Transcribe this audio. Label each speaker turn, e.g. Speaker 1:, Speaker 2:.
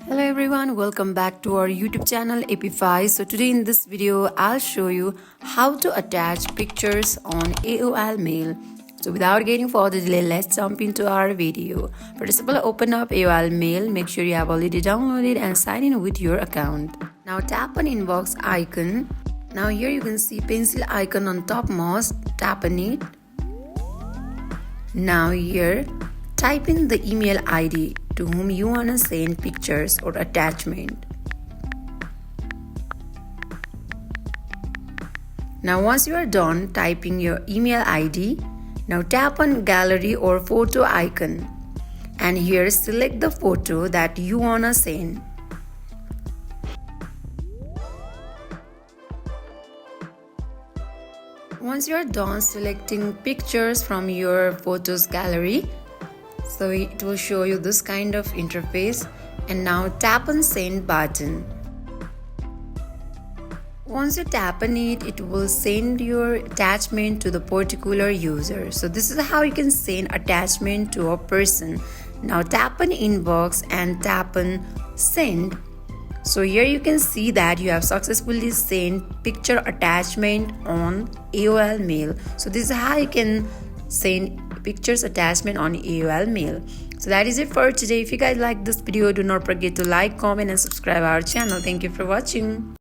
Speaker 1: Hello everyone, welcome back to our YouTube channel Appify. So today in this video I'll show you how to attach pictures on AOL mail. So without getting further delay, let's jump into our video. First of all, open up AOL mail. Make sure you have already downloaded and sign in with your account. Now tap on inbox icon. Now here you can see pencil icon on topmost. Tap on it. Now here type in the email ID to whom you want to send pictures or attachment. Now once you are done typing your email ID, now tap on gallery or photo icon and here select the photo that you want to send. Once you are done selecting pictures from your photos gallery, so it will show you this kind of interface, and now tap on send button. Once you tap on it, it will send your attachment to the particular user. So this is how you can send attachment to a person. Now tap on inbox and tap on send. So here you can see that you have successfully sent picture attachment on AOL mail. So this is how you can send pictures attachment on AOL mail. So that is it for today. If you guys like this video, do not forget to like, comment and subscribe our channel. Thank you for watching.